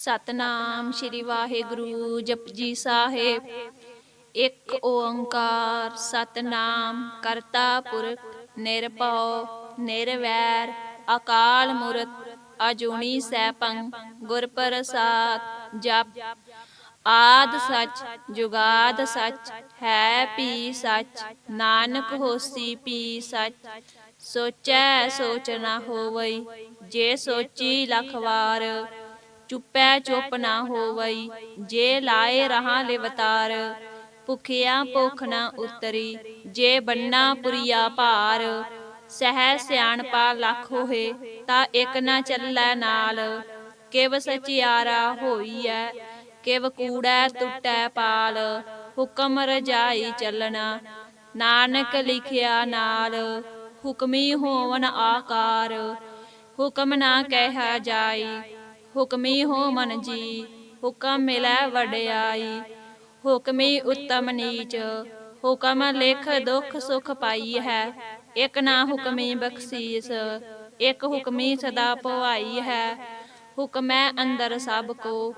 ਸਤਨਾਮ ਸ਼੍ਰੀ ਵਾਹਿਗੁਰੂ ਜਪਜੀ ਸਾਹਿਬ। ਇੱਕ ਓੰਕਾਰ ਸਤਨਾਮ ਕਰਤਾ ਪੁਰਖ ਨਿਰਭਉ ਨਿਰਵੈਰ ਅਕਾਲ ਮੂਰਤ ਅਜੂਨੀ ਸੈਭੰ ਗੁਰ ਪ੍ਰਸਾਦ। ਜਪ ਆਦਿ ਸੱਚ ਜੁਗਾਦ ਸੱਚ ਹੈ ਭੀ ਸੱਚ ਨਾਨਕ ਹੋਸੀ ਭੀ ਸੱਚ। ਸੋਚੈ ਸੋਚ ਨਾ ਹੋਵਈ ਜੇ ਸੋਚੀ ਲੱਖ ਵਾਰ। ਚੁੱਪੈ ਚੁੱਪ ਨਾ ਹੋਵਈ ਜੇ ਲਾਏ ਰਹਾਂ ਲਿਵਤਾਰ। ਭੁਖਿਆ ਭੁੱਖ ਨਾ ਉਤਰੀ ਜੇ ਬੰਨਾ ਪੁਰੀਆ ਭਾਰ। ਸਹਿ ਸਿਆਣਪਾ ਲੱਖ ਹੋਏ ਤਾਂ ਇੱਕ ਨਾ ਚੱਲੈ ਨਾਲ। ਕਿਵ ਸਚਿਆਰਾ ਹੋਈਐ ਕਿਵ ਕੂੜੈ ਟੁੱਟੈ ਪਾਲ। ਹੁਕਮ ਰਜਾਈ ਚੱਲਣਾ ਨਾਨਕ ਲਿਖਿਆ ਨਾਲ। ਹੁਕਮੀ ਹੋਵਨ ਆਕਾਰ ਹੁਕਮ ਨਾ ਕਹਿਆ ਜਾਈ। ਹੁਕਮੀ ਹੋਮਨ ਜੀ ਹੁਕਮ ਮਿਲੈ ਵਡਿਆਈ। ਹੁਕਮੀ ਉੱਤਮ ਨੀਚ ਹੁਕਮ ਲਿਖ ਦੁਖ ਸੁਖ ਪਾਈ ਹੈ। ਇੱਕ ਨਾ ਹੁਕਮੀ ਬਖਸ਼ੀਸ ਇੱਕ ਹੁਕਮੀ ਸਦਾ ਭਵਾਈ ਹੈ। ਹੁਕਮੈ ਅੰਦਰ ਸਭ ਕੋ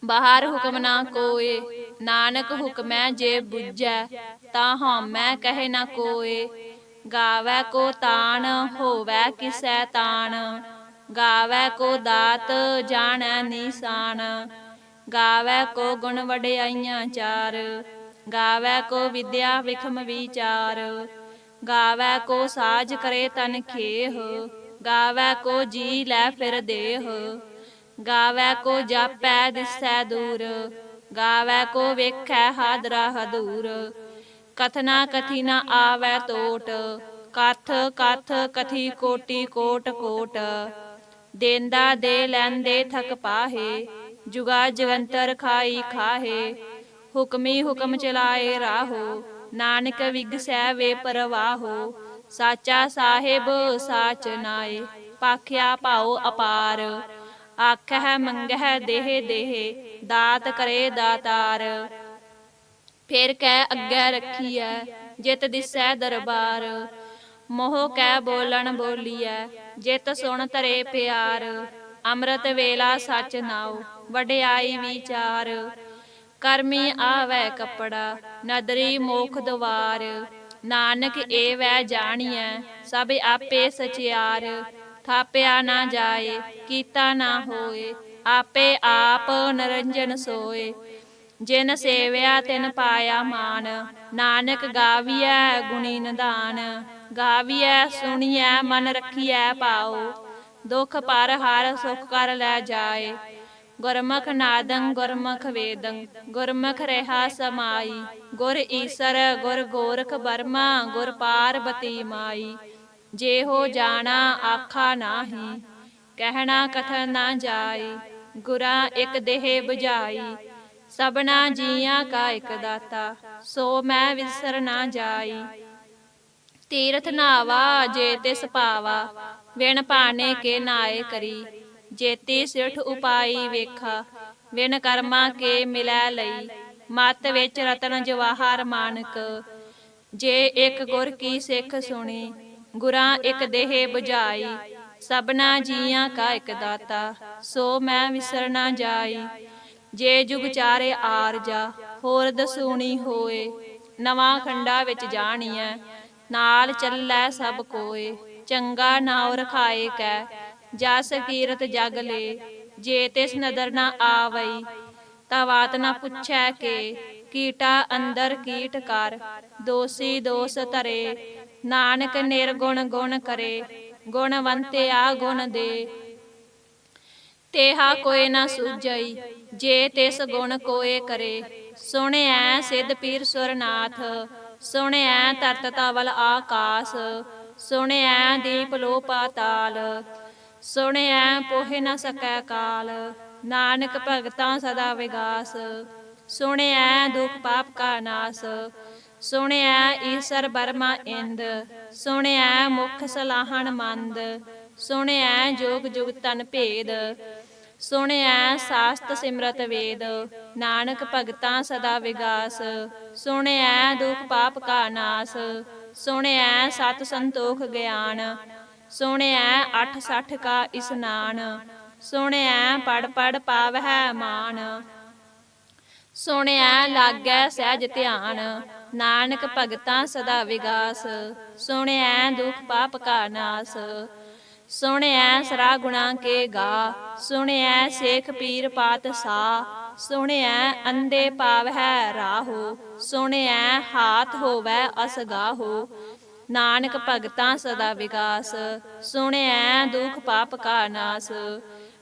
ਬਾਹਰ ਹੁਕਮ ਨਾ ਕੋਏ। ਨਾਨਕ ਹੁਕਮੈ ਜੇ ਬੁਝੈ ਤਾਂ ਹਉਮੈ ਕਹੇ ਨਾ ਕੋਏ। ਗਾਵੈ ਕੋ ਤਾਣ ਹੋਵੈ ਕਿਸੈ ਤਾਣ ਗਾਵੈ ਕੋ ਦਾਤ ਜਾਣੈ ਨੀਸਾਨ। ਗਾਵੈ ਕੋ ਗੁਣ ਵਡਿਆਈਆਂ ਚਾਰ ਗਾਵੈ ਕੋ ਵਿਦਿਆ ਵਿਖਮ ਵਿਚਾਰ। ਗਾਵੈ ਕੋ ਸਾਜ ਕਰੇ ਤਨ ਖੇਹ ਗਾਵੈ ਕੋ ਜੀ ਲੈ ਫਿਰ ਦੇਹ। ਗਾਵੈ ਕੋ ਜਾਪੈ ਦਿਸੈ ਦੂਰ ਗਾਵੈ ਕੋ ਵੇਖੈ ਹਾਦਰਾ ਹਦੂਰ। ਕਥਨਾ ਕਥੀ ਨਾ ਆਵੈ ਟੋਟ ਕਥ ਕਥ ਕਥੀ ਕੋਟੀ ਕੋਟ ਕੋਟ। ਦੇਂਦਾ ਦੇ ਲੈਂਦੇ ਥਕ ਪਾਹੇ ਜੁਗਾ ਜਗੰਤਰ ਖਾਈ ਖਾਹੇ। ਹੁਕਮੀ ਹੁਕਮ ਚਲਾਏ ਰਾਹੋ ਨਾਨਕ ਵਿਗਸੈ ਵੇ ਪਰਵਾਹੋ। ਸਾਚਾ ਸਾਹਿਬ ਸਾਚ ਨਾਏ ਭਾਖਿਆ ਭਾਉ ਅਪਾਰ। ਆਖਹਿ ਮੰਗਹਿ ਦੇਹ ਦੇਹ ਦਾਤ ਕਰੇ ਦਾਤਾਰ। ਫਿਰ ਕਹਿ ਅੱਗੇ ਰੱਖੀਐ ਜਿਤ ਦਿਸੈ ਦਰਬਾਰ। ਮੋਹ ਕਹਿ ਬੋਲਣ ਬੋਲੀਐ ਜਿਤ ਸੁਣ ਧਰੇ ਪਿਆਰ। ਅੰਮ੍ਰਿਤ ਵੇਲਾ ਸਚ ਨਾਉ ਵਡਿਆਈ ਵਿਚਾਰ। ਕਰਮੀ ਆਵੈ ਕੱਪੜਾ ਨਦਰੀ ਮੋਖ ਦੁਆਰ। ਨਾਨਕ ਏਵੈ ਜਾਣੀਐ ਸਭ ਆਪੇ ਸਚਿਆਰ। ਥਾਪਿਆ ਨਾ ਜਾਏ ਕੀਤਾ ਨਾ ਹੋਏ ਆਪੇ ਆਪ ਨਿਰੰਜਨ ਸੋਏ। ਜਿਨ ਸੇਵਿਆ ਤਿਨ ਪਾਇਆ ਮਾਨ ਨਾਨਕ ਗਾਵੀਐ ਗੁਣੀ ਨਿਧਾਨ। ਗਾਵੀਐ ਸੁਣੀਐ ਮਨ ਰੱਖੀਐ ਭਾਉ ਦੁਖ ਪਰ ਹਰ ਸੁਖ ਕਰ ਲੈ ਜਾਏ। ਗੁਰਮੁਖ ਨਾਦੰ ਗੁਰਮੁਖ ਵੇਦੰ ਗੁਰਮੁਖ ਰਿਹਾ ਸਮਾਈ। ਗੁਰ ਈਸਰ ਗੁਰ ਗੋਰਖ ਬਰਮਾ ਗੁਰ ਪਾਰਬਤੀ ਮਾਈ। ਜਿਹੋ ਜਾਣਾ ਆਖਾ ਨਾਹੀ ਕਹਿਣਾ ਕਥਨ ਨਾ ਜਾਈ। ਗੁਰਾਂ ਇੱਕ ਦੇਹ ਬੁਝਾਈ ਸਭਨਾ ਜੀਆਂ ਕਾ ਇੱਕ ਦਾਤਾ ਸੋ ਮੈਂ ਵਿਸਰ ਨਾ ਜਾਈ। ਤੀਰਥ ਨਾਵਾ ਜੇ ਤਿਸ ਪਾਵਾ ਵਿਣ ਭਾਣੇ ਕੇ ਨਾਏ ਕਰੀ। ਜੇਤੀ ਸਿਠ ਉਪਾਈ ਵੇਖਾ ਵਿਣ ਕਰਮਾ ਕੇ ਮਿਲੈ ਲਈ। ਮਤ ਵਿੱਚ ਰਤਨ ਜਵਾਹਰ ਮਾਨਕ ਜੇ ਇੱਕ ਗੁਰ ਕੀ ਸਿੱਖ ਸੁਣੀ। ਗੁਰਾਂ ਇੱਕ ਦੇਹ ਬੁਝਾਈ ਸਭਨਾ ਜੀਆਂ ਕਾ ਇੱਕ ਦਾਤਾ ਸੋ ਮੈਂ ਵਿਸਰ ਨਾ ਜਾਈ। ਜੇ ਜੁਗ ਚਾਰੇ ਆਰਜਾ ਹੋਰ ਦਸੂਣੀ ਹੋਏ। ਨਵਾਂ ਖੰਡਾ ਵਿੱਚ ਜਾਣੀਐ ਨਾਲ ਚੱਲੈ ਸਭ ਕੋਏ। ਚੰਗਾ ਨਾਉ ਰਖਾਏ ਕੈ ਜਸ ਕੀਰਤ ਜਗ ਲੇ। ਜੇ ਤਿਸ ਨਦਰ ਨਾ ਆਵਈ ਤਾਂ ਵਾਤ ਨਾ ਪੁੱਛੈ ਕੇ। ਕੀਟਾ ਅੰਦਰ ਕੀਟ ਕਰ ਦੋਸੀ ਦੋਸ ਧਰੇ। ਨਾਨਕ ਨਿਰਗੁਣ ਗੁਣ ਕਰੇ ਗੁਣਵੰਤਿਆ ਗੁਣ ਦੇ। ਤੇਹਾ ਕੋਇ ਨਾ ਸੂਝਈ ਜੇ ਤਿਸ ਗੁਣ ਕੋਇ ਕਰੇ। ਸੁਣਿਐ ਸਿੱਧ ਪੀਰ ਸੁਰਨਾਥ ਸੁਣਿਐ ਧਰਤ ਧਵਲ ਆਕਾਸ। ਸੁਣਿਐ ਦੀਪ ਲੋ ਪਾਤਾਲ ਸੁਣਿਐ ਪੋਹਿ ਨ ਸਕੈ ਕਾਲ। ਨਾਨਕ ਭਗਤਾਂ ਸਦਾ ਵਿਗਾਸ ਸੁਣਿਐ ਦੁਖ ਪਾਪ ਕਾ ਨਾਸ। ਸੁਣਿਐ ਈਸਰ ਬਰਮਾ ਇੰਦ ਸੁਣਿਐ ਮੁਖ ਸਲਾਹਣ ਮੰਦ। ਸੁਣਿਐ ਜੋਗ ਜੁਗ ਤਨ ਭੇਦ ਸੁਣਿਐ ਸਾਸਤ ਸਿਮਰਤ ਵੇਦ। ਨਾਨਕ ਭਗਤਾਂ ਸਦਾ ਵਿਗਾਸ ਸੁਣਿਐ ਦੁਖ ਪਾਪ ਕਾ ਨਾਸ। ਸੁਣਿਐ ਸਤ ਸੰਤੋਖ ਗਿਆਨ ਸੁਣਿਐ 68 ਕਾ ਇਸਨਾਨ। ਸੁਣਿਐ ਪੜ ਪੜ ਪਾਵਹਿ ਮਾਨ। ਸੁਣਿਐ ਲਾਗੈ ਸਹਿਜ ਧਿਆਨ, ਨਾਨਕ ਭਗਤਾਂ ਸਦਾ ਵਿਗਾਸ। ਸੁਣਿਐ ਦੁਖ ਪਾਪ ਕਾ ਨਾਸ, ਸੁਣਿਐ ਸਰਾ ਗੁਣਾ ਕੇ ਗਾ। ਸੁਣਿਐ ਸੇਖ ਪੀਰ ਪਾਤਸ਼ਾਹ, ਸੁਣਿਐ ਅੰਧੇ ਪਾਵਹਿ ਰਾਹੋ। ਸੁਣਿਐ ਹਾਥ ਹੋਵੈ ਅਸਗਾਹੋ, ਨਾਨਕ ਭਗਤਾਂ ਸਦਾ ਵਿਗਾਸ। ਸੁਣਿਐ ਦੁਖ ਪਾਪ ਕਾ ਨਾਸ,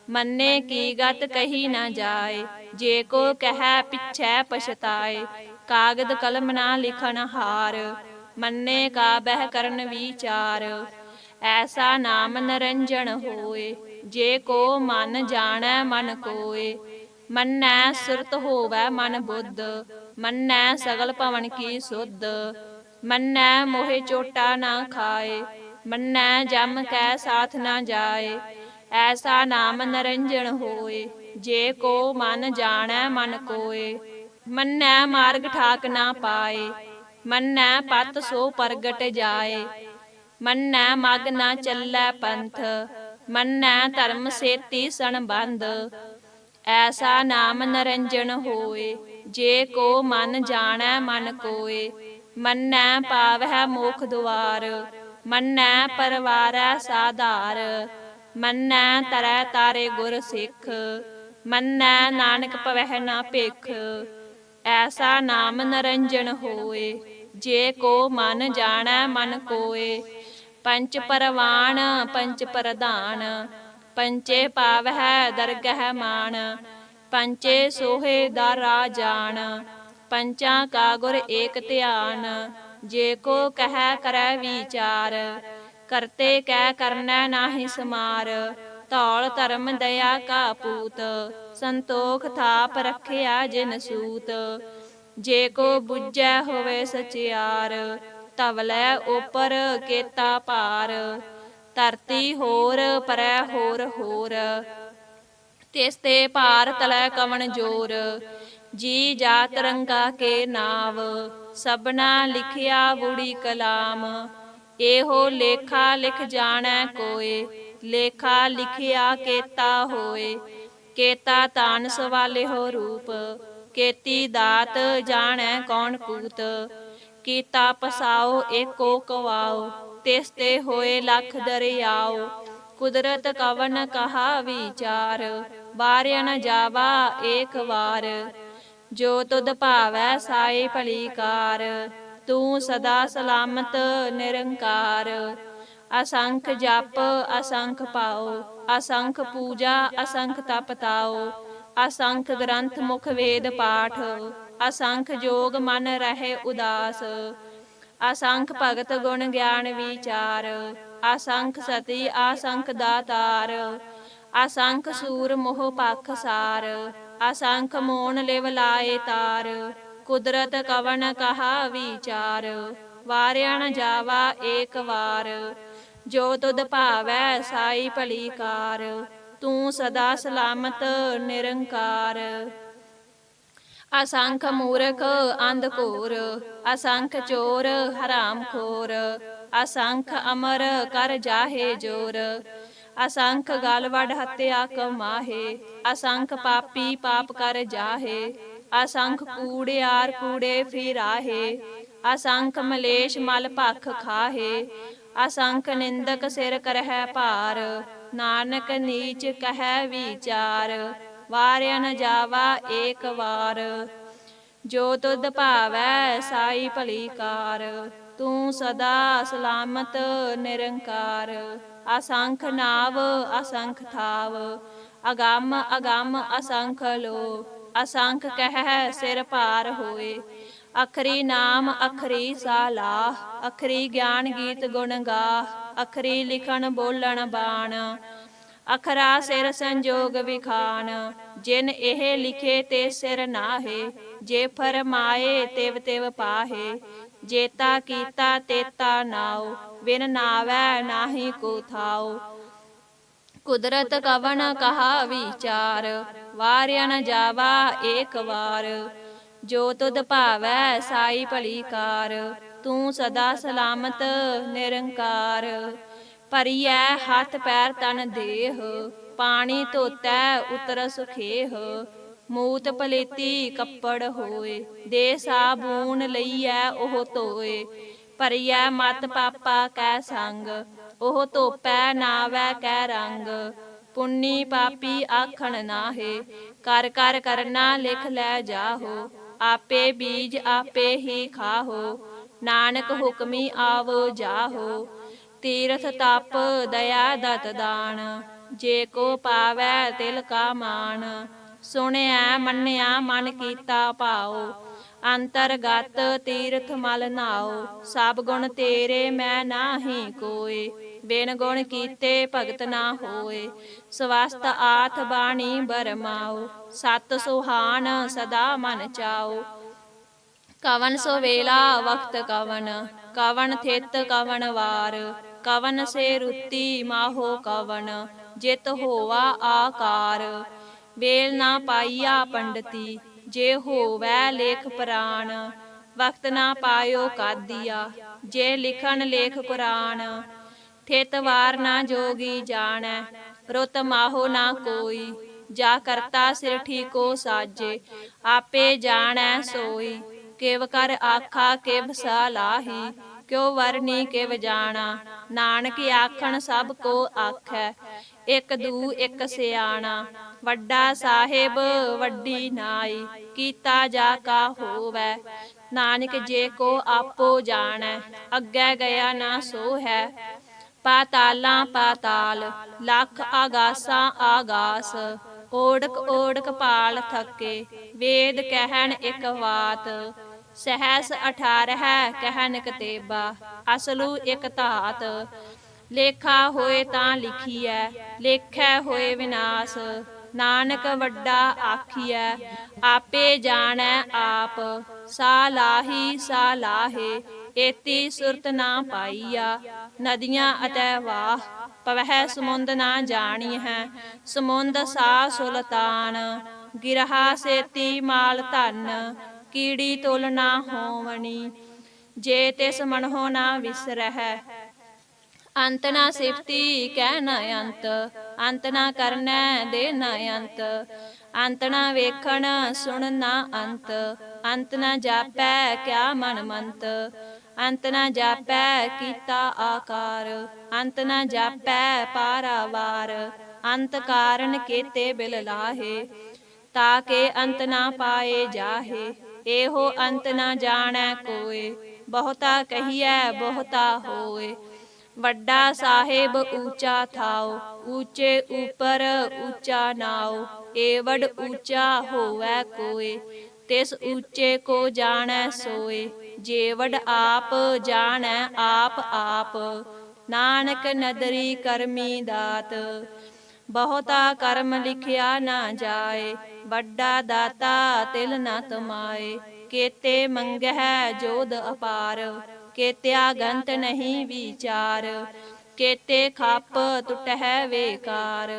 ਮੰਨੇ ਕੀ ਗਤ ਕਹੀ ਨਾ ਜਾਏ। ਜੇ ਕੋ ਕਹਿ ਪਿਛੈ ਪਛਤਾਏ, ਕਾਗਦ ਕਲਮ ਨਾ ਲਿਖਣ ਹਾਰ। ਮੰਨੇ ਕਾ ਬਹਿ ਕਰਨ ਵਿਚਾਰ, ਐਸਾ ਨਾਮ ਨਿਰੰਜਨ ਹੋਏ। ਜੇ ਕੋ ਮਨ ਜਾਣੈ ਮਨ ਕੋਏ, ਮੰਨੈ ਸੁਰਤ ਹੋਵੈ ਮਨ ਬੁੱਧ। ਮੰਨੈ ਸਗਲ ਭਵਨ ਕੀ ਸੁਧ, ਮੰਨੈ ਮੋਹਿ ਚੋਟਾ ਨਾ ਖਾਏ। ਮੰਨੈ ਜਮ ਕੈ ਸਾਥ ਨਾ ਜਾਏ, ਐਸਾ ਨਾਮ ਨਿਰੰਜਨ ਹੋਏ। ਜੇ ਕੋ ਮਨ ਜਾਣੈ ਮਨ ਕੋਏ, ਮੰਨੈ ਮਾਰਗ ਠਾਕ ਨਾ ਪਾਏ। ਮੰਨੈ ਪਤ ਸੋ ਪ੍ਰਗਟ ਜਾਏ, ਮੰਨੈ ਮਗ ਨਾ ਚੱਲੈ ਪੰਥ। ਮੰਨੈ ਧਰਮ ਸੇਤੀ ਸੰਬੰਧ, ਐਸਾ ਨਾਮ ਨਿਰੰਜਨ ਹੋਏ। ਜੇ ਕੋ ਮਨ ਜਾਣੈ ਮਨ ਕੋਏ, ਮੰਨੈ ਪਾਵਹਿ ਮੋਖ ਦੁਆਰ। ਮੰਨੈ ਪਰਵਾਰੈ ਸਾਧਾਰ, ਮੰਨੈ ਤਰੈ ਤਾਰੇ ਗੁਰ ਸਿੱਖ। ਮੰਨੈ ਨਾਨਕ ਪਵਹਿ ਨਾ ਭਿਖ, ਐਸਾ ਨਾਮ ਨਿਰੰਜਨ ਹੋਏ। ਜੇ ਕੋ ਮਨ ਜਾਣੈ ਮਨ ਕੋਏ, ਪੰਚ ਪਰਵਾਨ ਪੰਚ ਪ੍ਰਧਾਨ। ਪੰਚੇ ਪਾਵਹਿ ਦਰਗਹਿ ਮਾਨ, ਪੰਚੇ ਸੋਹੇ ਦਾਰਾ ਜਾਣ। ਪੰਚਾਂ ਕਾ ਗੁਰ ਏਕ ਧਿਆਨ, ਜੇ ਕੋ ਕਹਿ ਕਰੈ ਵਿਚਾਰ। ਕਰਤੇ ਕੈ ਕਰਨੈ ਨਾਹੀ ਸਮਾਰ, ਧੌਲ ਧਰਮ ਦਇਆ ਕਾ ਪੂਤ। ਸੰਤੋਖ ਥਾਪ ਰਖਿਆ ਜਿਨ ਸੂਤ, ਜੇ ਕੋ ਬੁੱਝੈ ਹੋਵੇ ਸਚਿਆਰ। ਧਵਲੈ ਉਪਰ ਕੇਤਾ ਭਾਰ, ਧਰਤੀ ਹੋਰ ਪਰੈ ਹੋਰ ਹੋਰ। ਤਿਸ ਤੇ ਭਾਰ ਤਲੈ ਕਵਣ ਜੋਰ, ਜੀ ਜਾਤ ਰੰਗਾ ਕੇ ਨਾਵ। ਸਭਨਾ ਲਿਖਿਆ ਬੁੜੀ ਕਲਾਮ, ਇਹੋ ਲੇਖਾ ਲਿਖ ਜਾਣੈ ਕੋਏ। ਲੇਖਾ ਲਿਖਿਆ ਕੇਤਾ ਹੋਏ, ਕੇਤਾ ਤਾਨ ਸਵਾਲਿਹੋ ਰੂਪ। ਕੇਤੀ ਦਾਤ ਜਾਣੈ ਕੌਣ ਕੂਤ, ਕੀਤਾ ਪਸਾਓ ਏਕੋ ਕਵਾਓ। ਤਿਸ ਤੇ ਹੋਏ ਲਖ ਦਰਿਆਓ, ਕੁਦਰਤ ਕਵਨ ਕਹਾ ਵਿਚਾਰ। ਵਾਰਿਆ ਨ ਜਾਵਾ ਏਕ ਵਾਰ, ਜੋ ਤੁਧ ਭਾਵੈ ਸਾਈ ਭਲੀ ਕਾਰ। ਤੂੰ ਸਦਾ ਸਲਾਮਤ ਨਿਰੰਕਾਰ, ਅਸੰਖ ਜਪ ਅਸੰਖ ਪਾਓ। ਅਸੰਖ ਪੂਜਾ ਅਸੰਖ ਤਪ ਤਾਓ, ਅਸੰਖ ਗ੍ਰੰਥ ਮੁਖ ਵੇਦ ਪਾਠ। ਅਸੰਖ ਜੋਗ ਮਨ ਰਹੇ ਉਦਾਸ, ਅਸੰਖ ਭਗਤ ਗੁਣ ਗਿਆਨ ਵਿਚਾਰ। ਅਸੰਖ ਸਤੀ ਅਸੰਖ ਦਾਤਾਰ, ਅਸੰਖ ਸੂਰ ਮੋਹ ਪਖ ਸਾਰ। ਅਸੰਖ ਮੋਨ ਲਿਵ ਲਾਏ ਤਾਰ, ਕੁਦਰਤ ਕਵਨ ਕਹਾ ਵਿਚਾਰ। ਵਾਰਿਆ ਨ ਜਾਵਾ ਏਕ ਵਾਰ, ਜੋ ਤੁਧ ਭਾਵੈ ਸਾਈ ਭਲੀ ਕਾਰ। ਤੂੰ ਸਦਾ ਸਲਾਮਤ ਨਿਰੰਕਾਰ, ਅਸੰਖ ਮੂਰਖ ਅੰਧ ਘੋਰ। ਅਸੰਖ ਚੋਰ ਹਰਾਮ ਖੋਰ, ਅਸੰਖ ਅਮਰ ਕਰ ਜਾਹੇ ਜੋਰ। ਅਸੰਖ ਗਲ ਵਡ ਹੱਤਿਆ ਕਮਾਹੇ, ਅਸੰਖ ਪਾਪੀ ਪਾਪ ਕਰ ਜਾਹੇ। ਅਸੰਖ ਕੂੜਿਆਰ ਕੂੜੇ ਫਿਰਾਹੇ, ਅਸੰਖ ਮਲੇਸ਼ ਮਲ ਭਖ ਖਾਹੇ। ਅਸੰਖ ਨਿੰਦਕ ਸਿਰ ਕਰਹਿ ਭਾਰ, ਨਾਨਕ ਨੀਚ ਕਹਿ ਵਿਚਾਰ। ਵਾਰਿਆ ਨ ਜਾਵਾ ਏਕ ਵਾਰ, ਜੋ ਤੁਧ ਭਾਵੈ ਸਾਈ ਭਲੀ ਕਾਰ। ਤੂੰ ਸਦਾ ਸਲਾਮਤ ਨਿਰੰਕਾਰ, ਅਸੰਖ ਨਾਵ ਅਸੰਖ ਥਾਵ। ਅਗੰਮ ਅਗੰਮ ਅਸੰਖ ਲੋ, ਅਸੰਖ ਕਹਿ ਸਿਰ ਭਾਰ ਹੋਏ। ਅਖਰੀ ਨਾਮ ਅਖਰੀ ਸਾਲਾਹ, ਅਖਰੀ ਗਿਆਨ ਗੀਤ ਗੁਣ ਗਾਹ। ਅਖਰੀ ਲਿਖਣ ਬੋਲਣ ਬਾਣ, ਅਖਰਾ ਸਿਰ ਸੰਜੋਗ ਵਿਖਾਨ। ਜਿਨ ਇਹ ਲਿਖੇ ਤੇ ਸਿਰ ਨਾਹੇ, ਜੇ ਫਰਮਾਏ ਤਿਵ ਤਿਵ ਪਾਹੇ। ਜੇਤਾ ਕੀਤਾ ਤੇਤਾ ਨਾਉ, ਬਿਨ ਨਾਵੈ ਨਾਹੀ ਕੋ ਥਾਉ। ਕੁਦਰਤ ਕਵਨ ਕਹਾ ਵਿਚਾਰ, ਵਾਰਿਆ ਨ ਜਾਵਾ ਏਕ ਵਾਰ। ਜੋ ਤੁਧ ਭਾਵੈ ਸਾਈ ਭਲੀ ਕਾਰ, ਤੂੰ ਸਦਾ ਸਲਾਮਤ ਨਿਰੰਕਾਰ। ਭਰੀਐ ਹੱਥ ਪੈਰ ਤਨ ਦੇਹ, ਪਾਣੀ ਧੋਤੈ ਉਤਰ ਸੁਖੇਹ। ਮੂਤ ਪਲੇਤੀ ਕੱਪੜ ਹੋਏ, ਦੇ ਸਾਬੂਨ ਲਈਐ ਉਹ ਧੋਏ। ਭਰੀਐ ਮਤ ਪਾਪਾ ਕੈ ਸੰਗ, ਉਹ ਧੋਪੈ ਨਾਵੈ ਕੈ ਰੰਗ। ਪੁੰਨੀ ਪਾਪੀ ਆਖਣ ਨਾਹੇ, ਕਰ ਕਰ ਕਰਨਾ ਲਿਖ ਲੈ ਜਾਹੋ। ਆਪੇ ਬੀਜ ਆਪੇ ਹੀ ਖਾਹੋ, ਨਾਨਕ ਹੁਕਮੀ ਆਵੋ ਜਾਹੋ। ਤੀਰਥ ਤਪ ਦਇਆ ਦਤ ਦਾਨ, ਜੇ ਕੋ ਪਾਵੈ ਤਿਲ ਕਾ ਮਾਨ। ਸੁਣਿਆ ਮੰਨਿਆ ਮਨ ਕੀਤਾ ਭਾਉ, ਅੰਤਰਗਤ ਤੀਰਥ ਮਲ ਨਾਉ। ਸਭ ਗੁਣ ਤੇਰੇ ਮੈਂ ਨਾਹੀ ਕੋਇ, ਬਿਨ ਗੁਣ ਕੀਤੇ ਭਗਤ ਨਾ ਹੋਏ। ਸਵਸਤ ਆਥ ਬਾਣੀ ਬਰਮਾਉ, ਸਤ ਸੁਹਾਨ ਸਦਾ ਮਨ ਚਾਉ। ਕਵਨ ਸੋ ਵੇਲਾ ਵਖਤ ਕਵਨ, ਕਵਨ ਥਿਤ ਕਵਨ ਵਾਰ। ਕਵਨ ਸੇ ਰੁੱਤੀ ਮਾਹੋ ਕਵਨ, ਜਿਤ ਹੋਵਾ ਆਕਾਰ। ਵੇਲ ਨਾ ਪਾਈਆ ਪੰਡਤੀ, ਜੇ ਹੋਵੈ ਲੇਖ ਪੁਰਾਣ। ਵਖਤ ਨਾ ਪਾਇਓ ਕਾਦੀਆ, ਜੇ ਲਿਖਣ ਲੇਖ ਕੁਰਾਨ। ਥਿਤ ਵਾਰ ਨਾ ਜੋਗੀ ਜਾਣੈ, ਰੁੱਤ ਮਾਹੋ ਨਾ ਕੋਈ। ਜਾ ਕਰਤਾ ਸਿਰ ਠੀਕੋ ਸਾਜੇ, ਆਪੇ ਜਾਣੈ ਸੋਈ। ਕਿਵ ਕਰ ਆਖਾ ਕਿਵ ਸਲਾਹੀ, ਕਿਉ ਵਰਨੀ ਕਿਵ ਜਾਣਾ। ਨਾਨਕ ਆਖਣ ਸਭ ਕੋ ਆਖੈ, ਇਕ ਦੂ ਇਕ ਸਿਆਣਾ। ਵੱਡਾ ਸਾਹਿਬ ਵੱਡੀ ਨਾਈ, ਕੀਤਾ ਜਾ ਕਾ ਹੋਵੈ। ਨਾਨਕ ਜੇ ਕੋ ਆਪੋ ਜਾਣੈ, ਅੱਗੇ ਗਿਆ ਨਾ ਸੋ ਹੈ। ਪਾਤਾਲਾਂ ਪਾਤਾਲ, ਲੱਖ ਆਗਾਸਾਂ ਆਗਾਸ। ਓੜਕ ਓੜਕ ਪਾਲ ਥਕੇ, ਵੇਦ ਕਹਿਣ ਇਕ ਵਾਤ। ਸਹਿਸ 18 ਕਹਿਨ ਕਤੇਬਾ, ਅਸਲੂ ਇਕ ਧਾਤ। ਲੇਖਾ ਹੋਏ ਤਾਂ ਲਿਖੀਐ, ਲੇਖੈ ਹੋਏ ਵਿਨਾਸ਼। ਨਾਨਕ ਵੱਡਾ ਆਖੀਐ, ਆਪੇ ਜਾਣੈ ਆਪ। ਸਾਲਾਹੀ ਸਾਲਾਹੇ, ਏਤੀ ਸੁਰਤ ਨਾ ਪਾਈਆ। ਨਦੀਆਂ ਅਤੈ ਵਾਹ, ਪਵਹਿ ਸਮੁੰਦ ਨਾ ਜਾਣੀਐ। ਸਮੁੰਦ ਸਾ ਸੁਲਤਾਨ, ਗਿਰਹਾ ਸੇਤੀ ਮਾਲ ਧਨ। ਕੀੜੀ ਤੁਲ ਨਾ ਹੋਵਣੀ, ਜੇ ਤਿਸ ਮਨਹੁ ਨਾ ਵਿਸਰਹਿ। ਅੰਤ ਨਾ ਸਿਫਤੀ ਕਹਿ ਨ ਅੰਤ, ਅੰਤ ਨਾ ਕਰਨੈ ਦੇ ਨ ਅੰਤ। ਅੰਤ ਨਾ ਵੇਖਣ ਸੁਣ ਨਾ ਅੰਤ, ਅੰਤ ਨਾ ਜਾਪੈ ਕਿਆ ਮਨ ਮੰਤ। ਅੰਤ ਨਾ ਜਾਪੈ ਕੀਤਾ ਆਕਾਰ, ਅੰਤ ਨਾ ਜਾਪੈ ਪਾਰਾਵਾਰ। ਅੰਤ ਕਾਰਨ ਕੇਤੇ ਬਿਲ ਲਾਹੇ, ਤਾਕੇ ਅੰਤ ਨਾ ਪਾਏ ਜਾਹੇ। ਇਹੋ ਅੰਤ ਨਾ ਜਾਣੈ ਕੋਇ, ਬਹੁਤਾ ਕਹੀਐ ਬਹੁਤਾ ਹੋਏ। ਵੱਡਾ ਸਾਹਿਬ ਊਚਾ ਥਾਉ, ਊਚੇ ਉਪਰ ਊਚਾ ਨਾਉ। ਏਵਡ ਊਚਾ ਹੋਵੈ ਕੋਇ, ਤਿਸ ਊਚੇ ਕੋ ਜਾਣੈ ਸੋਇ। ਜੇਵਡ ਆਪ ਜਾਣੈ ਆਪ ਆਪ, ਨਾਨਕ ਨਦਰੀ ਕਰਮੀ ਦਾਤ। ਬਹੁਤਾ ਕਰਮ ਲਿਖਿਆ ਨਾ ਜਾਏ, ਵੱਡਾ ਦਾਤਾ ਤਿਲ ਨ ਤਮਾਏ। ਕੇਤੇ ਮੰਗਹਿ ਜੋਧ ਅਪਾਰ, ਕੇਤਿਆ ਗੰਤ ਨਹੀਂ ਵਿਚਾਰ। ਕੇਤੇ ਖੱਪ ਟੁਟਹਿ ਵੇਕਾਰ,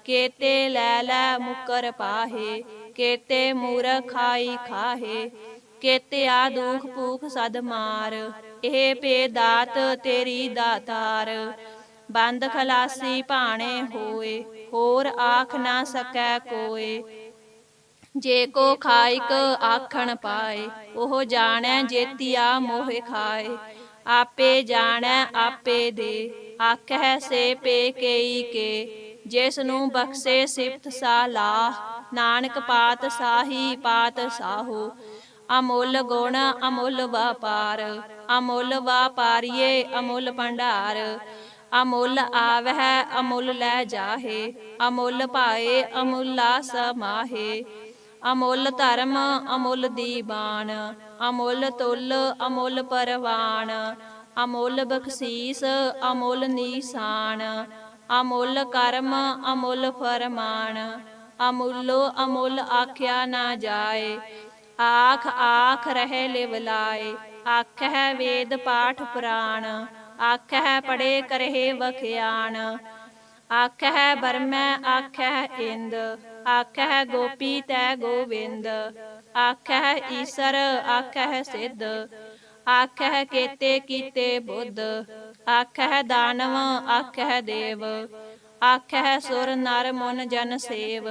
ਕੇਤੇ ਲੈ ਲੈ ਮੁਕਰ ਪਾਹੇ। ਕੇਤੇ ਮੂਰਖ ਖਾਈ ਖਾਹੇ, ਕੇਤਿਆ ਦੁਖ ਭੂਖ ਸਦ ਮਾਰ। ਇਹ ਭੇ ਦਾਤ ਤੇਰੀ ਦਾਤਾਰ, ਬੰਦ ਖਲਾਸੀ ਭਾਣੇ ਹੋਏ। ਹੋਰ ਆਖ ਨਾ ਸਕੈ ਕੋਇ, ਜੇ ਕੋ ਖਾਇਕ ਆਖਣ ਪਾਏ। ਉਹ ਜਾਣੈ ਜੇਤੀਆ ਮੋਹਿ ਖਾਏ, ਆਪੇ ਜਾਣੈ ਆਪੇ ਦੇ। ਆਖਹਿ ਸੇ ਪੇ ਕੇਈ ਕੇ, ਜਿਸ ਨੂੰ ਬਖਸ਼ੇ ਸਿਫਤ ਸਲਾਹ। ਨਾਨਕ ਪਾਤ ਸਾਹੀ ਪਾਤ ਸਾਹੂ, ਅਮੁੱਲ ਗੁਣ ਅਮੁੱਲ ਵਪਾਰ। ਅਮੁੱਲ ਵਾਪਾਰੀਏ ਅਮੁੱਲ ਭੰਡਾਰ, ਅਮੁੱਲ ਆਵਹਿ ਅਮੁੱਲ ਲੈ ਜਾਹੇ। ਅਮੁੱਲ ਪਾਏ ਅਮੁੱਲਾ ਸਮਾਹੇ। ਅਮੁੱਲ ਧਰਮ ਅਮੁੱਲ ਦੀਵਾਨ, ਅਮੁੱਲ ਤੁਲ ਅਮੁੱਲ ਪਰਵਾਨ। ਅਮੁੱਲ ਬਖਸ਼ੀਸ ਅਮੁੱਲ ਨੀਸਾਨ, ਅਮੁੱਲ ਕਰਮ ਅਮੁੱਲ ਫਰਮਾਨ। ਅਮੁੱਲੋ ਅਮੁੱਲ ਆਖਿਆ ਨਾ ਜਾਏ, ਆਖ ਆਖ ਰਹਿ ਲਿਵ ਲਾਏ। ਆਖਹਿ ਵੇਦ ਪਾਠ ਪੁਰਾਣ, ਆਖਹਿ ਪੜੇ ਕਰਹਿ ਵਖਿਆਣ। ਆਖਹਿ ਬਰਮੈ ਆਖਹਿ ਇੰਦ, ਆਖਹਿ ਗੋਪੀ ਤੈ ਗੋਵਿੰਦ। ਆਖਹਿ ਈਸਰ ਆਖਹਿ ਸਿੱਧ, ਆਖਹਿ ਕੇਤੇ ਕੀਤੇ ਬੁੱਧ। ਆਖਹਿ ਦਾਨਵ ਆਖਹਿ ਦੇਵ, ਆਖਹਿ ਸੁਰ ਨਰ ਮੁਨ ਜਨ ਸੇਵ,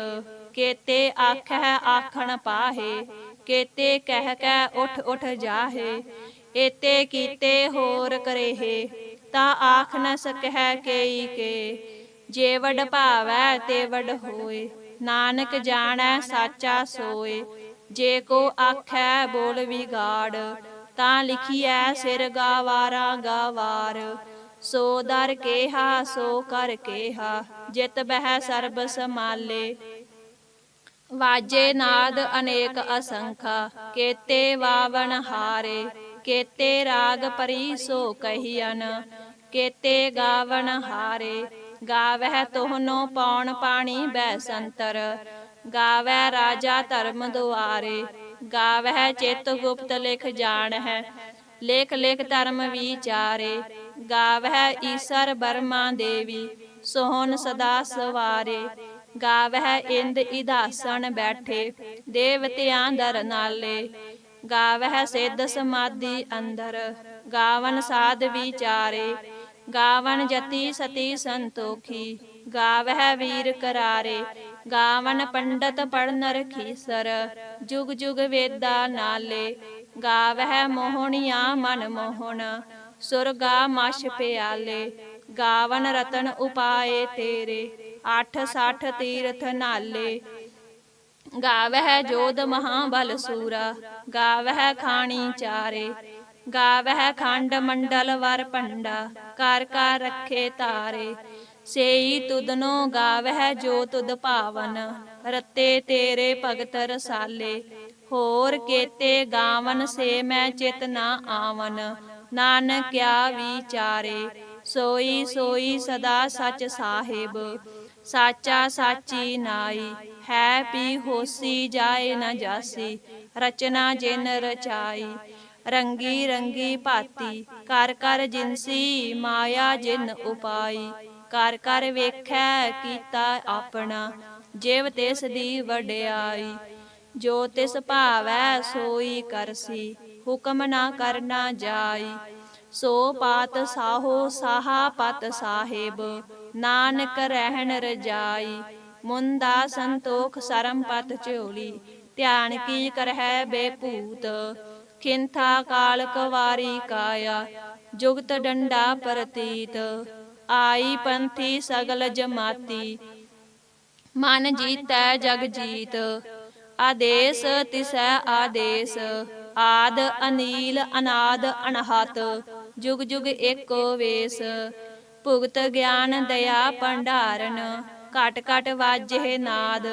ਕੇਤੇ ਆਖਹਿ ਆਖਣ ਪਾਹੇ, ਕੇਤੇ ਕਹਿ ਕੈ ਉਠ ਉਠ ਜਾਹੇ। ਏਤੇ ਕੀਤੇ ਹੋਰ ਕਰੇਹੇ, ਤਾ ਆਖ ਨ ਸਕਹਿ ਕੇਈ ਕੇ। ਜੇ ਵਡ ਭਾਵੈ ਤੇ ਵਡ ਹੋਏ, ਨਾਨਕ ਜਾਣੈ ਸਾਚਾ ਸੋਏ। ਜੇ ਕੋ ਆਖੈ ਬੋਲ ਵਿਗਾੜ, ਤਾਂ ਲਿਖੀਐ ਸਿਰ ਗਾਵਾਰਾ ਗਾਵਾਰ। ਸੋ ਦਰ ਕੇਹਾ ਸੋ ਕਰ ਕੇਹਾ, ਜਿਤ ਬਹਿ ਸਰਬ ਸਮਾਲੇ। ਵਾਜੇ ਨਾਦ ਅਨੇਕ ਅਸੰਖਾ, ਕੇਤੇ ਵਾਵਣ ਹਾਰੇ। ਕੇਤੇ ਰਾਗ ਪਰੀ ਸੋ ਕਹੀਅਨ, ਕੇਤੇ ਗਾਵਣ ਹਾਰੇ। ਗਾਵਹਿ ਤੋਹਨੋ ਪੌਣ ਪਾਣੀ ਬੈਸੰਤਰ, ਗਾਵੈ ਰਾਜਾ ਧਰਮ ਦੁਆਰੇ। ਗਾਵਹਿ ਚਿਤ ਗੁਪਤ ਲਿਖ ਜਾਣਹਿ, ਲਿਖ ਲਿਖ ਧਰਮ ਵਿਚਾਰੇ। ਗਾਵਹਿ ਈਸਰ ਬਰਮਾ ਦੇਵੀ, ਸੋਹਣ ਸਦਾ ਸਵਾਰੇ। ਗਾਵਹਿ ਇੰਦ ਇਧਾਸਣ ਬੈਠੇ, ਦੇਵਤਿਆਂ ਦਰ ਨਾਲੇ। ਗਾਵਹਿ ਸਿੱਧ ਸਮਾਧੀ ਅੰਦਰ, ਗਾਵਨ ਸਾਧ ਵਿਚਾਰੇ। ਗਾਵਨ ਜਤੀ ਸਤੀ ਸੰਤੋਖੀ, ਗਾਵਹਿ ਵੀਰ ਕਰਾਰੇ। ਗਾਵਨ ਪੰਡਤ ਪੜ੍ਹਨ ਰਖੀਸਰ, ਜੁਗ ਜੁਗ ਵੇਦਾ ਨਾਲੇ। ਗਾਵਹਿ ਮੋਹਣੀਆਂ ਮਨ ਮੋਹਣ, ਸੁਰਗਾ ਮਛ ਪਿਆਲੇ। ਗਾਵਨ ਰਤਨ ਉਪਾਏ ਤੇਰੇ, 8 60 ਤੀਰਥ ਨਾਲੇ। ਗਾਵਹਿ ਜੋਧ ਮਹਾਬਲ ਸੂਰਾ, ਗਾਵਹਿ ਖਾਣੀ ਚਾਰੇ। ਗਾਵਹਿ ਖੰਡ ਮੰਡਲ ਵਰ ਭੰਡਾ, ਕਰ ਕਰ ਰੱਖੇ ਤਾਰੇ। ਸੇਈ ਤੁਧਨੋ ਗਾਵਹਿ ਜੋ ਤੁਧ ਭਾਵਨ, ਰਤੇ ਤੇਰੇ ਭਗਤ ਰਸਾਲੇ। ਹੋਰ ਕੇਤੇ ਗਾਵਨ ਸੇ ਮੈਂ ਚਿਤ ਨਾ ਆਵਨ, ਨਾਨਕ ਕਿਆ ਵਿਚਾਰੇ। ਸੋਈ ਸੋਈ ਸਦਾ ਸਚ ਸਾਹਿਬ, ਸਾਚਾ ਸਾਚੀ ਨਾਈ। ਹੈ ਪੀ ਹੋਸੀ ਜਾਏ ਨ ਜਾਸੀ, ਰਚਨਾ ਜਿਨ ਰਚਾਈ। ਰੰਗੀ ਰੰਗੀ ਭਾਤੀ, ਕਰ ਕਰ ਜਿਨਸੀ, ਮਾਇਆ ਜਿਨ ਉਪਾਈ। ਕਰ ਕਰ ਵੇਖੈ ਕੀਤਾ ਆਪਣਾ, ਜਿਵ ਤਿਸ ਦੀ ਵਡਿਆਈ। ਜੋ ਤਿਸ ਭਾਵੈ ਸੋਈ ਕਰਸੀ, ਹੁਕਮ ਨਾ ਕਰਨਾ ਜਾਈ। ਸੋ ਪਾਤ ਸਾਹੋ ਸਾਹਾ ਪਤ ਸਾਹਿਬ, ਨਾਨਕ ਰਹਿਣ ਰਜਾਈ। ਮੁੰਦਾ ਸੰਤੋਖ ਸਰਮ ਪਤ ਝੋਲੀ, ਧਿਆਨ ਕੀ ਕਰਹਿ ਬੇਭੂਤ। ਖਿੰਥਾ ਕਾਲ ਕਵਾਰੀ ਕਾਇਆ, ਜੁਗਤ ਡੰਡਾ ਪ੍ਰਤੀਤ। ਆਈ ਪੰਥੀ ਸਗਲ ਜਮਾਤੀ, ਮਨ ਜੀਤੈ ਜਗ ਜੀਤ। ਆਦੇਸ ਤਿਸੈ ਆਦੇਸ, ਆਦ ਅਨੀਲ ਅਨਾਦ ਅਣਹਤ। ਜੁਗ ਜੁਗ ਏਕੋ ਵੇਸ, ਭੁਗਤ ਗਿਆਨ ਦਇਆ ਭੰਡਾਰਨ। ਘਟ ਘਟ ਵਾਜੇ ਨਾਦ,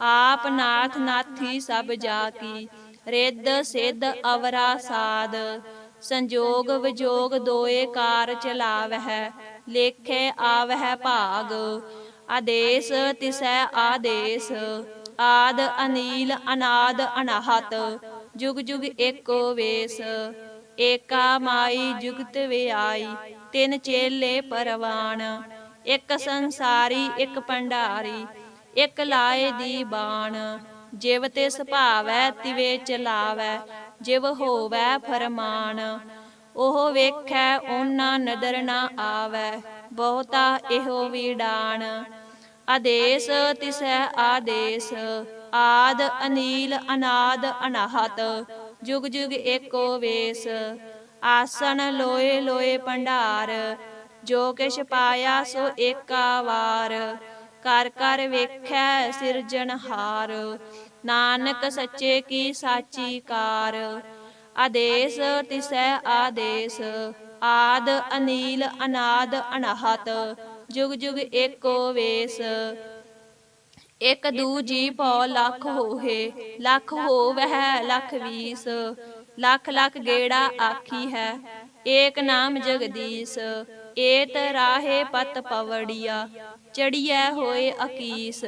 ਆਪ ਨਾਥ ਨਾਥੀ ਸਭ ਜਾ ਕੀ। ਰਿੱਧ ਸਿੱਧ ਅਵਰਾ ਸਾਧ, ਸੰਜੋਗ ਵਿਜੋਗ ਦੋਏ ਕਾਰ ਚਲਾਵਹਿ। ਲੇਖੇ ਆਵਹਿ ਭਾਗ, ਆਦੇਸ ਤਿਸੈ ਆਦੇਸ। ਆਦ ਅਨੀਲ ਅਨਾਦ ਅਣਹਤ, ਜੁਗ ਜੁਗ ਏਕੋ ਵੇਸ। ਏਕਾ ਮਾਈ ਜੁਗਤ ਵਿਆਈ, ਤਿੰਨ ਚੇਲੇ ਪਰਵਾਨ। ਇੱਕ ਸੰਸਾਰੀ ਇੱਕ ਭੰਡਾਰੀ, ਇੱਕ ਲਾਏ ਦੀ ਬਾਣ। ਜਿਵ ਤਿਸ ਭਾਵੈ ਤਿਵੇ ਚਲਾਵੈ, ਜਿਵ ਹੋਵੈ ਫਰਮਾਨ। ਉਹ ਵੇਖੈ ਓਨਾ ਨਦਰ ਨਾ ਆਵੈ, ਬਹੁਤਾ ਇਹੋ ਵੀਡਾਣ। ਆਦੇਸ ਤਿਸੈ ਆਦੇਸ, ਆਦ ਅਨੀਲ ਅਨਾਦ ਅਣਹਤ। ਜੁਗ ਜੁਗ ਏਕੋ ਵੇਸ। ਆਸਣ ਲੋਏ ਲੋਏ ਭੰਡਾਰ, ਜੋ ਕਿਛ ਪਾਇਆ ਸੋ ਏਕਾ ਵਾਰ। ਕਰ ਕਰ ਵੇਖੈ ਸਿਰਜਣਹਾਰ, ਨਾਨਕ ਸੱਚੇ ਕੀ ਸਾਚੀ ਕਾਰ। ਆਦੇਸ ਤਿਸੈ ਆਦੇਸ, ਆਦ ਅਨੀਲ ਅਨਾਦ ਅਣਹਤ। ਜੁਗ ਜੁਗ ਏਕੋ ਵੇਸ। ਇਕ ਦੂਜੀ ਭਉ ਲੱਖ ਹੋਹੇ, ਲੱਖ ਹੋਵਹਿ ਲੱਖ ਵੀਸ। ਲੱਖ ਲੱਖ ਗੇੜਾ ਆਖੀ ਹੈ, ਏਕ ਨਾਮ ਜਗਦੀਸ। ਏਤ ਰਾਹੇ ਪਤ ਪਵੜੀਆ, ਚੜੀਐ ਹੋਏ ਅਕੀਸ।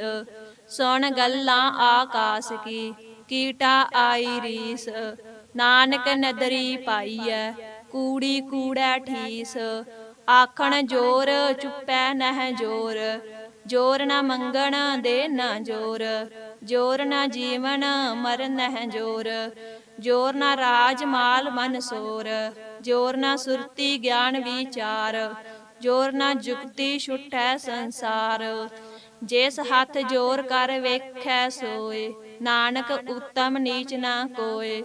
ਸੁਣ ਗੱਲਾਂ ਆਕਾਸ ਕੀ, ਕੀਟਾ ਆਈ ਰੀਸ। ਨਾਨਕ ਨਦਰੀ ਪਾਈਐ, ਕੂੜੀ ਕੂੜੈ ਠੀਸ। ਆਖਣ ਜੋਰ ਚੁੱਪੈ ਨਹਿ ਜੋਰ, ਜੋਰ ਨਾ ਮੰਗਣ ਦੇ ਨਾ ਜੋਰ। ਜੋਰ ਨਾ ਜੀਵਨ ਮਰਨ ਨਹਿ ਜੋਰ, ਜੋਰ ਨਾ ਰਾਜ ਮਾਲ ਮਨ ਸੋਰ। ਜੋਰ ਨਾ ਸੁਰਤੀ ਗਿਆਨ ਵਿਚਾਰ, ਜੋਰ ਨਾ ਜੁਗਤੀ ਛੁਟੈ ਸੰਸਾਰ। ਜਿਸ ਹੱਥ ਜੋਰ ਕਰ ਵੇਖੈ ਸੋਏ, ਨਾਨਕ ਉਤਮ ਨੀਚ ਨਾ ਕੋਏ।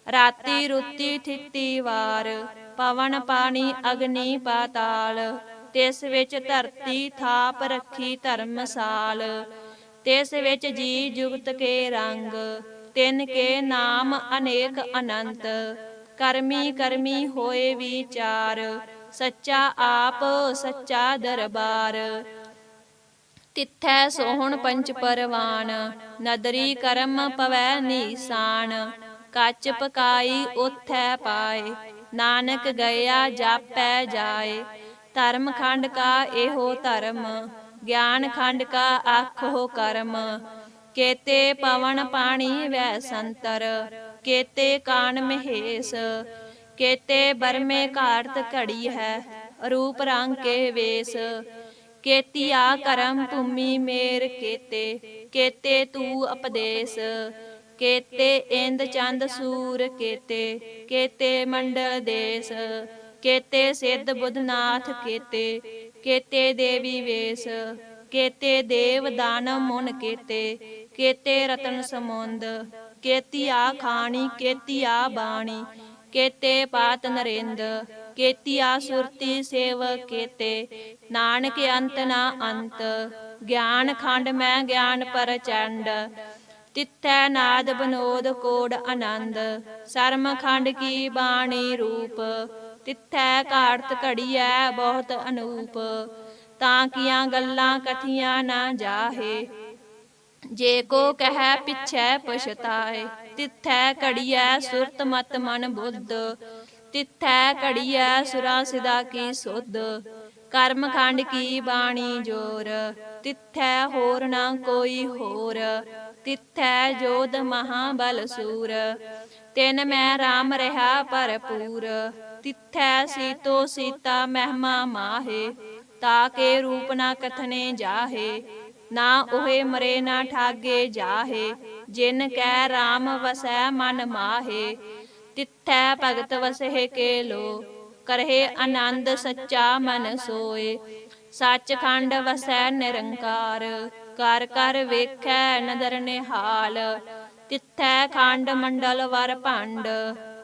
ਰਾਤੀ ਰੁਤੀ ਥਿਤੀ ਵਾਰ, ਪਵਨ ਪਾਣੀ ਅਗਨੀ ਪਾਤਾਲ। ਤਿਸ ਵਿੱਚ ਧਰਤੀ ਥਾਪ ਰੱਖੀ ਧਰਮਸਾਲ। ਤਿਸ ਵਿੱਚ ਜੀ ਜੁਗਤ ਕੇ ਰੰਗ, ਤਿਨ ਕੇ ਨਾਮ ਅਨੇਕ ਅਨੰਤ। ਕਰਮੀ ਕਰਮੀ ਹੋਏ ਵਿਚਾਰ, ਸੱਚਾ ਆਪ ਸੱਚਾ ਦਰਬਾਰ। ਤਿੱਥੈ ਸੋਹਣ ਪੰਚ ਪਰਵਾਨ, ਨਦਰੀ ਕਰਮ ਪਵੈ ਨੀਸਾਨ। ਕੱਚ ਪਕਾਈ ਓਥੈ ਪਾਏ, ਨਾਨਕ ਗਇਆ ਜਾਪੈ ਜਾਏ। ਧਰਮ ਖੰਡ ਕਾ ਇਹੋ ਧਰਮ, ਗਿਆਨ ਖੰਡ ਕਾ ਆਖੋ ਕਰਮ। ਕੇਤੇ ਪਵਨ ਪਾਣੀ ਵੈ ਸੰਤਰ, ਕੇਤੇ ਕਾਨ ਮਹੇਸ਼। ਕੇਤੇ ਬਰਮੇ ਘਾੜਤ ਘੜੀ ਹੈ, ਰੂਪ ਰੰਗ ਕੇ ਵੇਸ। ਕੇਤੀਆ ਕਰਮ ਭੂਮੀ ਮੇਰ ਕੇਤੇ, ਕੇਤੇ ਤੂ ਉਪਦੇਸ। ਕੇਤੇ ਇੰਦ ਚੰਦ ਸੂਰ ਕੇਤੇ, ਕੇਤੇ ਮੰਡਲ ਦੇਸ। ਕੇਤੇ ਸਿੱਧ ਬੁੱਧਨਾਥ ਕੇਤੇ, ਕੇਤੇ ਦੇਵੀ ਵੇਸ। ਕੇਤੇ ਦੇਵ ਦਾਨਵ ਮੁਨ ਕੇਤੇ, ਕੇਤੇ ਰਤਨ ਸਮੁੰਦ। ਕੇਤੀਆ ਖਾਣੀ ਕੇਤੀਆ ਬਾਣੀ, ਕੇਤੇ ਪਾਤ ਨਰਿੰਦ। ਕੇਤੀਆ ਸੁਰਤੀ ਸੇਵ ਕੇਤੇ, ਨਾਨਕ ਅੰਤ ਨਾ ਅੰਤ। ਗਿਆਨ ਖੰਡ ਮੈਂ ਗਿਆਨ ਪ੍ਰਚੰਡ, ਤਿੱਥੈ ਨਾਦ ਬਨੋਦ ਕੋਡ ਆਨੰਦ। ਸਰਮ ਖੰਡ ਕੀ ਬਾਣੀ ਰੂਪ, ਤਿੱਥੈ ਘਾੜਤ ਘੜੀਐ ਬਹੁਤ ਅਨੂਪ। ਤਾਂ ਕੀਆਂ ਗੱਲਾਂ ਕਥੀਆਂ ਨਾ ਜਾਹੇ, ਜੇ ਕੋ ਕਹਿ ਪਿਛੈ ਪਛਤਾਏ। ਤਿੱਥੈ ਘੜੀਐ ਸੁਰਤ ਮਤ ਮਨ ਬੁੱਧ, ਤਿੱਥੈ ਘੜੀਐ ਸੁਰਾਂ ਸਿਦਾ ਕੀ ਸੁਧ। ਕਰਮ ਖੰਡ ਕੀ ਬਾਣੀ ਜੋਰ, ਤਿੱਥੈ ਹੋਰ ਨਾ ਕੋਈ ਹੋਰ। ਤਿੱਥੈ ਜੋਧ ਮਹਾਬਲ ਸੂਰ, ਤਿਨ ਮੈਂ ਰਾਮ ਰਹਾ ਭਰਪੂਰ। ਤਿੱਥੈ ਸੀਤੋ ਸੀਤਾ ਮਹਿਮਾ ਮਾਹੇ, ਤਾਕੇ ਰੂਪ ਨਾ ਕਥਨੇ ਜਾਹੇ। ਨਾ ਉਹੇ ਮਰੇ ਨਾ ਠਾਗੇ ਜਾਹੇ, ਜਿਨ ਕੈ ਰਾਮ ਵਸੈ ਮਨ ਮਾਹੇ। ਤਿੱਥੈ ਭਗਤ ਵਸਹਿ ਕੇ ਲੋ, ਕਰਹਿ ਆਨੰਦ ਸੱਚਾ ਮਨ ਸੋਏ। ਸੱਚ ਖੰਡ ਵਸੈ ਨਿਰੰਕਾਰ, ਕਰ ਕਰ ਵੇਖੈ ਨਦਰ ਨਿਹਾਲ। ਤਿੱਥੈ ਖੰਡ ਮੰਡਲ ਵਰ ਭੰਡ,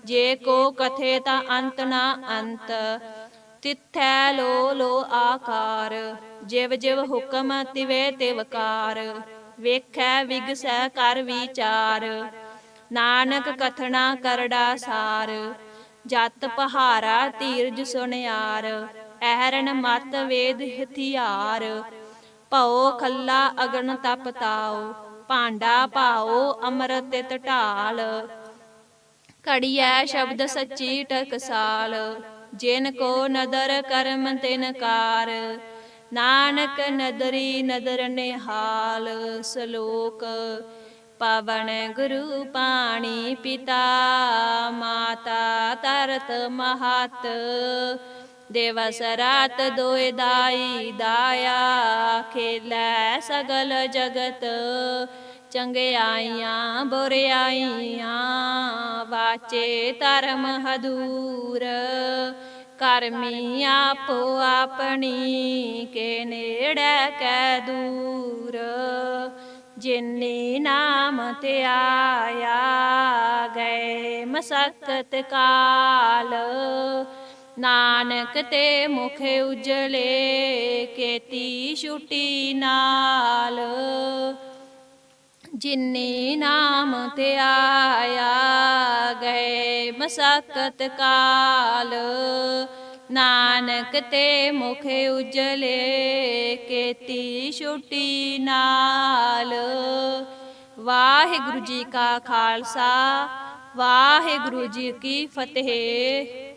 ਜੇ ਕੋ ਕਥੇ ਤਾਂ ਅੰਤ ਨਾ ਅੰਤ। ਤਿੱਥੈ ਲੋ ਲੋ ਆਕਾਰ, ਜਿਵ ਜਿਵ ਹੁਕਮ ਤਿਵੇ ਤਿਵ ਕਾਰ। ਵੇਖੈ ਵਿਗਸੈ ਕਰ ਵਿਚਾਰ, ਨਾਨਕ ਕਥਨਾ ਕਰੜਾ ਸਾਰ। ਜਤ ਪਹਾਰਾ ਧੀਰਜ ਸੁਨਿਆਰ, ਐਰਨ ਮਤ ਵੇਦ ਹਥਿਆਰ। ਭਉ ਖੱਲਾ ਅਗਨ ਤਪ ਤਾਉ, ਭਾਂਡਾ ਭਾਉ ਅੰਮ੍ਰਿਤ ਤਿਤ ਢਾਲ। ਘੜੀਐ ਸ਼ਬਦ ਸੱਚੀ ਟਕਸਾਲ, ਜਿਨ ਕੋ ਨਦਰ ਕਰਮ ਤਿਨ ਕਾਰ। ਨਾਨਕ ਨਦਰੀ ਨਦਰ ਨਿਹਾਲ। ਸਲੋਕ ਪਵਨ ਗੁਰੂ ਪਾਣੀ ਪਿਤਾ, ਮਾਤਾ ਧਰਤ ਮਹਤ। ਦਿਵਸ ਰਾਤ ਦੋਇ ਦਾਈ ਦਾਇਆ, ਖੇਲੈ ਸਗਲ ਜਗਤ। ਚੰਗਿਆਈਆਂ ਬੁਰਿਆਈਆਂ, ਵਾਚੇ ਧਰਮ ਹਦੂਰ। ਕਰਮੀ ਆਪੋ ਆਪਣੀ, ਕੇ ਨੇੜੇ ਕੈ ਦੂਰ। ਜਿਨੀ ਨਾਮ ਧਿਆਇਆ, ਗਏ ਮਸਕਤ ਕਾਲ। ਨਾਨਕ ਤੇ ਮੁਖ ਉਜਲੇ, ਕੇਤੀ ਛੁਟੀ ਨਾਲ। ਜਿਨੀ ਨਾਮ ਧਿਆਇਆ, ਗਏ ਮਸਕਤ ਕਾਲ। ਨਾਨਕ ਤੇ ਮੁਖ ਉਜਲੇ, ਕੇਤੀ ਛੁਟੀ ਨਾਲ। ਵਾਹਿਗੁਰੂ ਜੀ ਕਾ ਖਾਲਸਾ, ਵਾਹਿਗੁਰੂ ਜੀ ਕੀ ਫਤਿਹ।